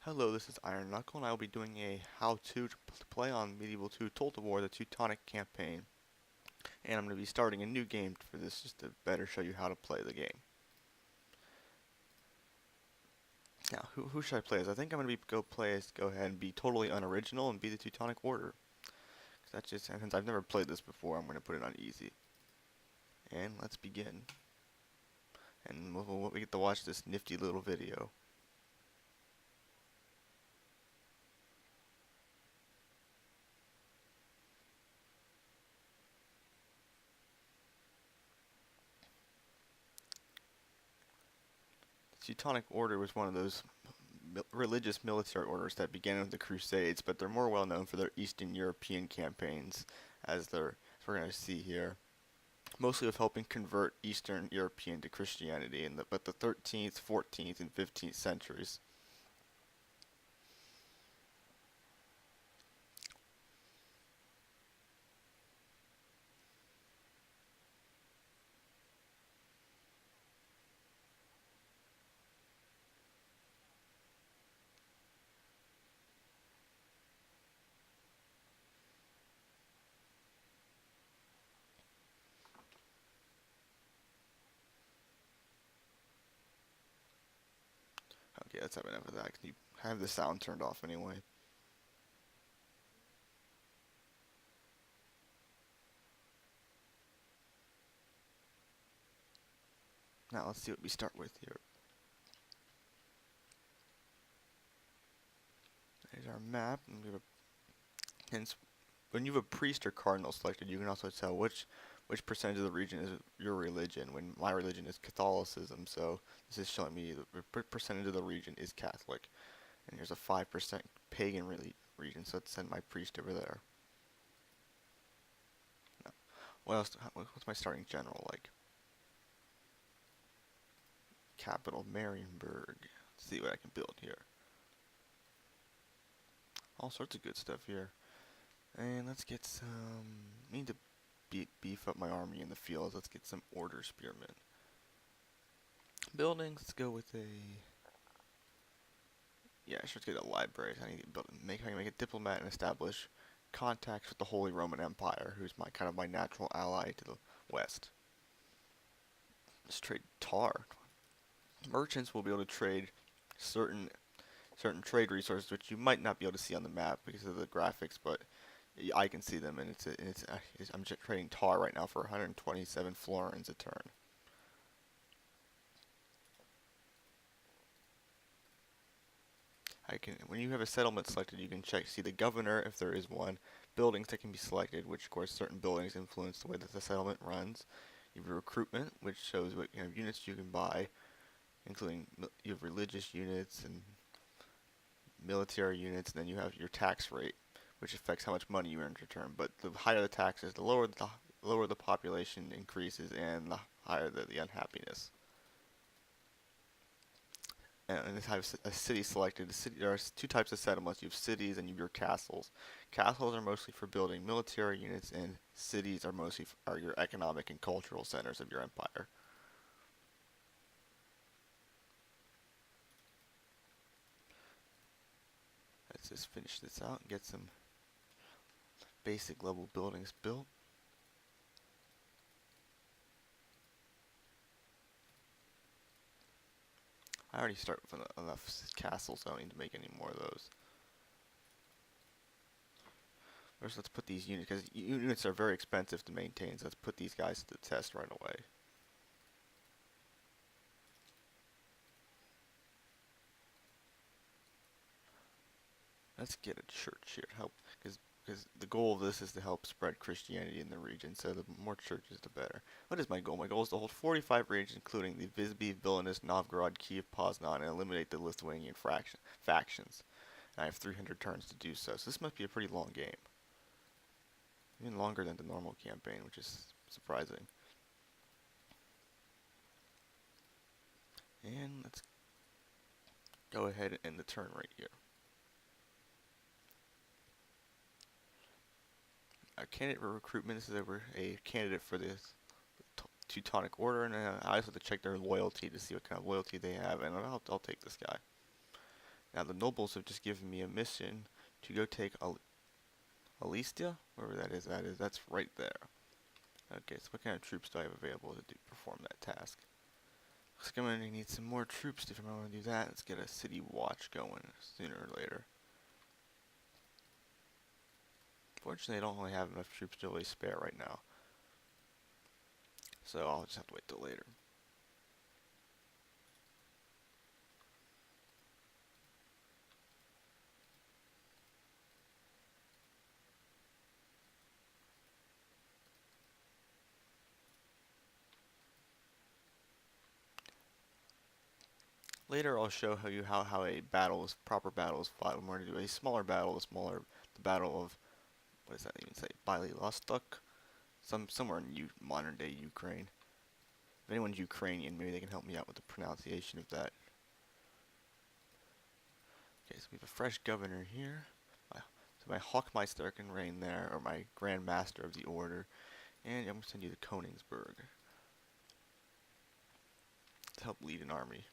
Hello, this is xIronKnuckle, and I will be doing a how-to to play on Medieval II the Teutonic campaign. And I'm going to be starting a new game for this just to better show you how to play the game. Now, who should I play as? I think I'm going to go ahead and be totally unoriginal and be the Teutonic Order. That's just, since I've never played this before, I'm going to put it on easy. And let's begin. And we get to watch this nifty little video. The Teutonic Order was one of those religious military orders that began with the Crusades, but they're more well known for their Eastern European campaigns, as we're going to see here, mostly of helping convert Eastern European to Christianity but the 13th, 14th, and 15th centuries. Okay, let's have enough of that. Can you have the sound turned off anyway? Now let's see what we start with here. There's our map, and hence, when you have a priest or cardinal selected, you can also tell which percentage of the region is your religion. When my religion is Catholicism, so this is showing me the percentage of the region is Catholic. And here's a 5% pagan region, so let's send my priest over there. Now, what else? What's my starting general like? Capital Marienburg. Let's see what I can build here. All sorts of good stuff here. And let's get some. I need to beef up my army in the field. Let's get some order spearmen. Buildings. Let's go with a. Yeah, let's get a library. I need to make a diplomat and establish contacts with the Holy Roman Empire, who's my natural ally to the west. Let's trade tar. Merchants will be able to trade certain trade resources which you might not be able to see on the map because of the graphics, but I can see them, and I'm just trading tar right now for 127 florins a turn. When you have a settlement selected, you can see the governor if there is one, buildings that can be selected, which of course certain buildings influence the way that the settlement runs. You have recruitment, which shows what kind of units you can buy, including you have religious units and military units, and then you have your tax rate, which affects how much money you earn per turn. But the higher the taxes, the lower the population increases, and the higher the unhappiness. And this have a city selected. There are two types of settlements. You have cities and you have your castles. Castles are mostly for building military units, and cities are mostly your economic and cultural centers of your empire. Let's just finish this out and get some basic level buildings built. I already start with enough castles, so I don't need to make any more of those. First, let's put these units, because units are very expensive to maintain, so let's put these guys to the test right away. Let's get a church here to help, because the goal of this is to help spread Christianity in the region, so the more churches, the better. What is my goal? My goal is to hold 45 regions, including the Visby, Vilnius, Novgorod, Kiev, Poznan, and eliminate the Lithuanian factions. And I have 300 turns to do so, so this must be a pretty long game. Even longer than the normal campaign, which is surprising. And let's go ahead and end the turn right here. Our candidate for recruitment, this is a candidate for this Teutonic Order, and I also have to check their loyalty to see what kind of loyalty they have, and I'll take this guy. Now the nobles have just given me a mission to go take Alistia, wherever that's right there. Okay, so what kind of troops do I have available to perform that task? Looks like I'm going to need some more troops if I'm going to do that. Let's get a city watch going sooner or later. Fortunately, I don't really have enough troops to really spare right now. So I'll just have to wait till later. Later I'll show you how a proper battle is fought. When we're going to do a smaller battle, the battle of, what does that even say, Bialystok? Somewhere in modern day Ukraine. If anyone's Ukrainian, maybe they can help me out with the pronunciation of that. Okay, so we have a fresh governor here. So my Hochmeister can reign there, or my Grand Master of the Order. And I'm going to send you to Königsberg to help lead an army.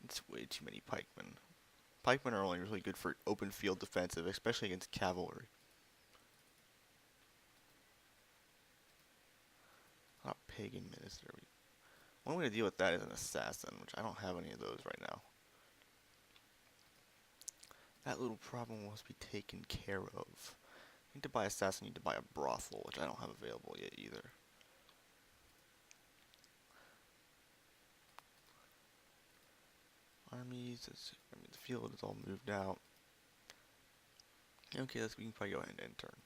It's way too many pikemen. Pikemen are only really good for open field defensive, especially against cavalry. Ah, pagan minister. One way to deal with that is an assassin, which I don't have any of those right now. That little problem must be taken care of. I need to buy assassin, I need to buy a brothel, which I don't have available yet either. Armies, the field is all moved out. Okay, we can probably go ahead and end turn.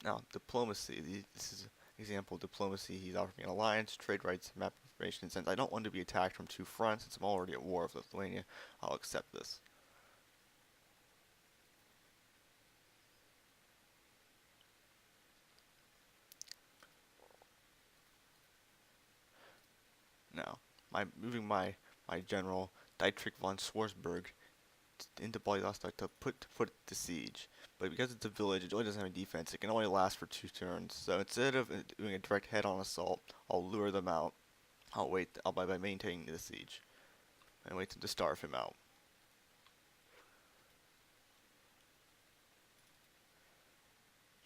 Now, diplomacy. This is an example of diplomacy. He's offering me an alliance, trade rights, map information, and since I don't want to be attacked from two fronts, since I'm already at war with Lithuania, I'll accept this. Now, moving my general Dietrich von Schwarzburg into Bialystok to put to siege. But because it's a village, it only doesn't have a defense. It can only last for 2 turns. So instead of doing a direct head-on assault, I'll lure them out. I'll wait. By maintaining the siege, and wait to starve him out.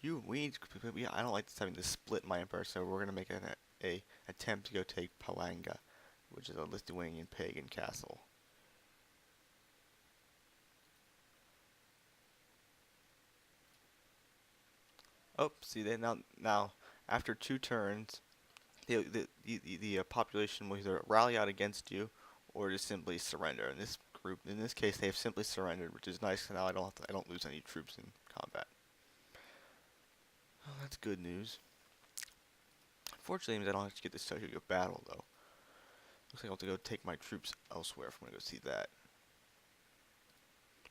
I don't like this having to split my empire, so we're gonna make a attempt to go take Palanga, which is a Lithuanian pagan castle. Oh, see, now after 2 turns, the population will either rally out against you or just simply surrender. In this case, they have simply surrendered, which is nice. Now I don't lose any troops in combat. Oh, that's good news. Unfortunately, it means I don't have to get this Tokyo battle though. Looks like I'll have to go take my troops elsewhere if I'm gonna go see that.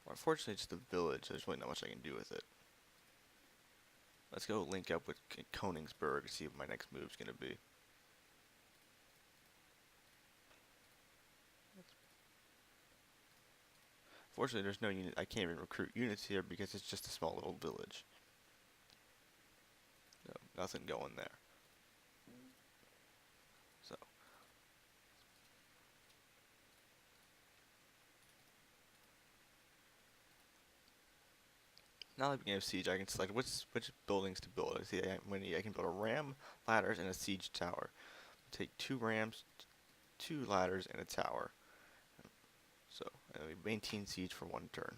Or unfortunately, it's just a village. There's really not much I can do with it. Let's go link up with Königsberg to see what my next move's gonna be. Fortunately, there's no unit. I can't even recruit units here because it's just a small little village. No, nothing going there. So now that we have siege, I can select which buildings to build. I see I can build a ram, ladders, and a siege tower. Take 2 rams, 2 ladders, and a tower. So we maintain siege for 1 turn.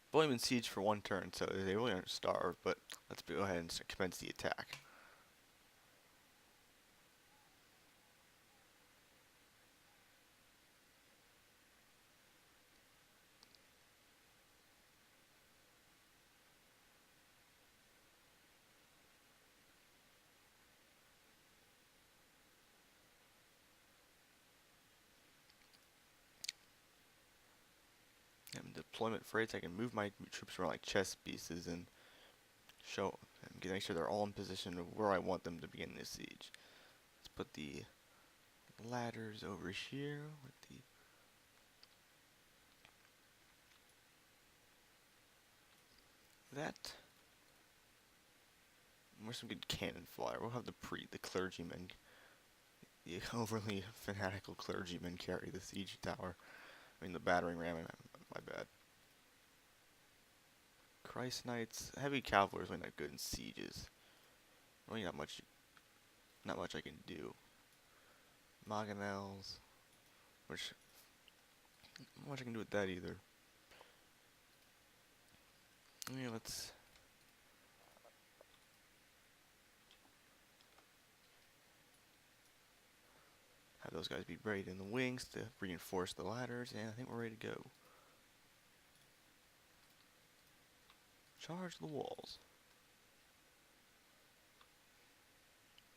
I've only been siege for 1 turn, so they really aren't starved, but let's go ahead and commence the attack. Deployment phrase, I can move my troops around like chess pieces and make sure they're all in position of where I want them to begin this siege. Let's put the ladders over here with that. Where's some good cannon fire? We'll have the clergymen, the overly fanatical clergymen carry the siege tower. I mean the battering ram. My bad. Christ Knights, heavy cavalry is really not good in sieges. Really not much I can do. Mangonels, which not much I can do with that either. Yeah, let's have those guys be buried in the wings to reinforce the ladders, and I think we're ready to go. Charge the walls.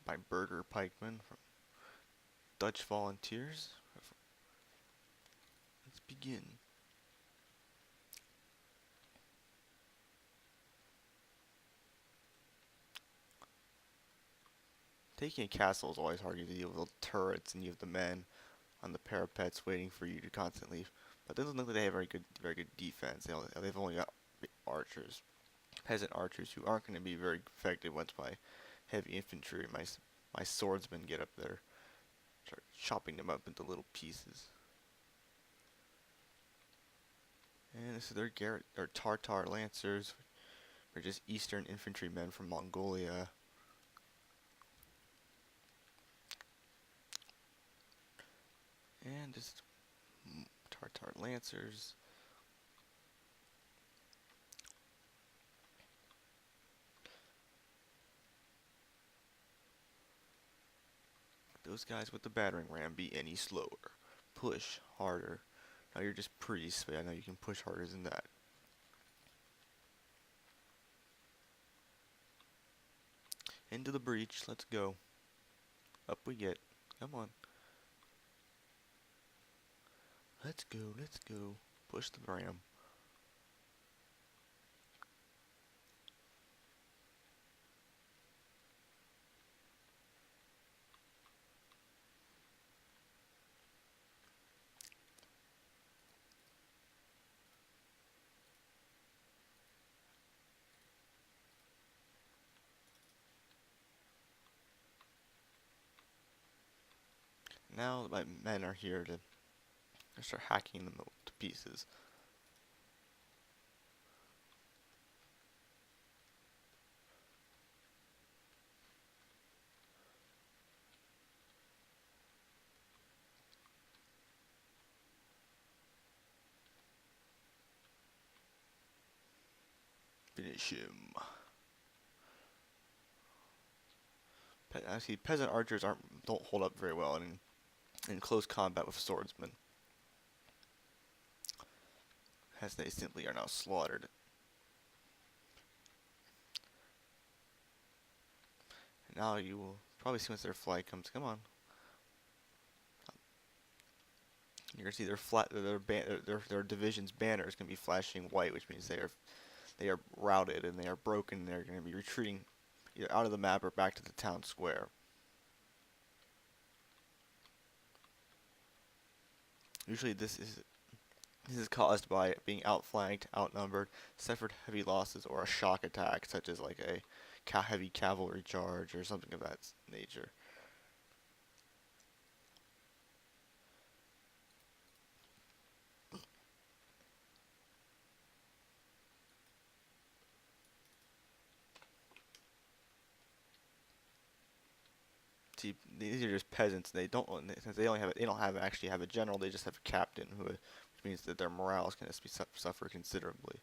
By Burger Pikemen from Dutch Volunteers. Let's begin. Taking a castle is always hard. You deal with the turrets and you have the men on the parapets waiting for you to constantly. But it doesn't look like they have very good defense. They've only got archers, peasant archers who aren't going to be very effective once my heavy infantry, my swordsmen get up there, start chopping them up into little pieces. And this is their Tartar lancers. They're just Eastern infantrymen from Mongolia. And just Tartar lancers. Those guys with the battering ram be any slower. Push harder. Now you're just priests, but I know you can push harder than that. Into the breach, let's go. Up we get. Come on. Let's go, let's go. Push the ram. Now my men are here to start hacking them to pieces. Finish him. Actually, peasant archers don't hold up very well in close combat with swordsmen, as they simply are now slaughtered. And now you will probably see once their flag comes. Come on. You're gonna see their division's banner is gonna be flashing white, which means they are routed and they are broken. And they're gonna be retreating either out of the map or back to the town square. Usually this is caused by being outflanked, outnumbered, suffered heavy losses, or a shock attack, such as like a heavy cavalry charge or something of that nature. See, these are just peasants. Since they don't actually have a general. They just have a captain which means that their morale is going to suffer considerably.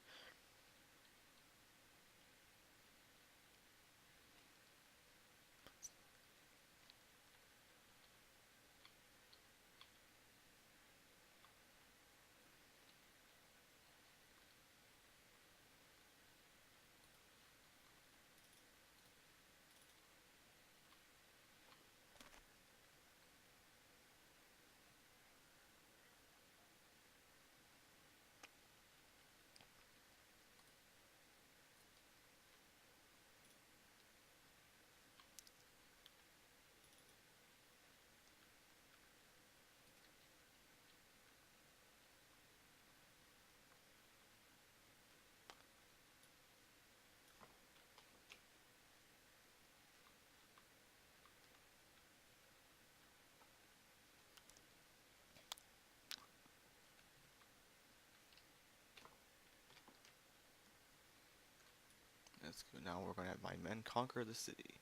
let's go. Now we're going to have my men conquer the city.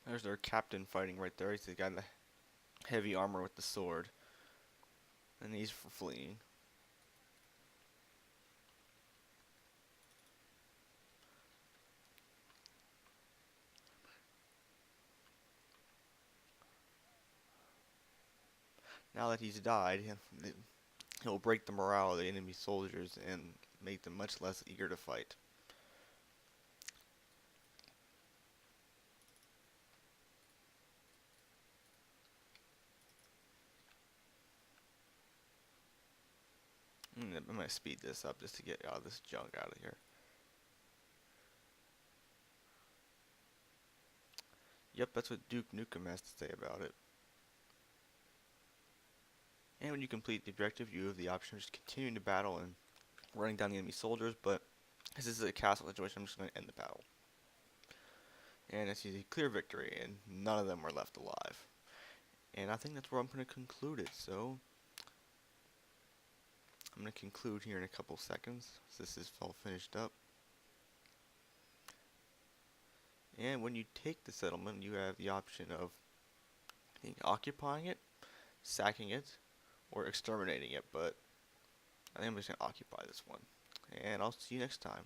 There's their captain fighting right there. He's the guy in the heavy armor with the sword. And he's fleeing. Now that he's died, he'll break the morale of the enemy soldiers and make them much less eager to fight. I'm going to speed this up just to get all this junk out of here. Yep, that's what Duke Nukem has to say about it. And when you complete the objective, you have the option of just continuing to battle and running down the enemy soldiers, but as this is a castle situation, I'm just going to end the battle. And it's a clear victory, and none of them were left alive. And I think that's where I'm going to conclude it, so I'm going to conclude here in a couple seconds, so this is all finished up. And when you take the settlement, you have the option of occupying it, sacking it, or exterminating it, but I think I'm just going to occupy this one. And I'll see you next time.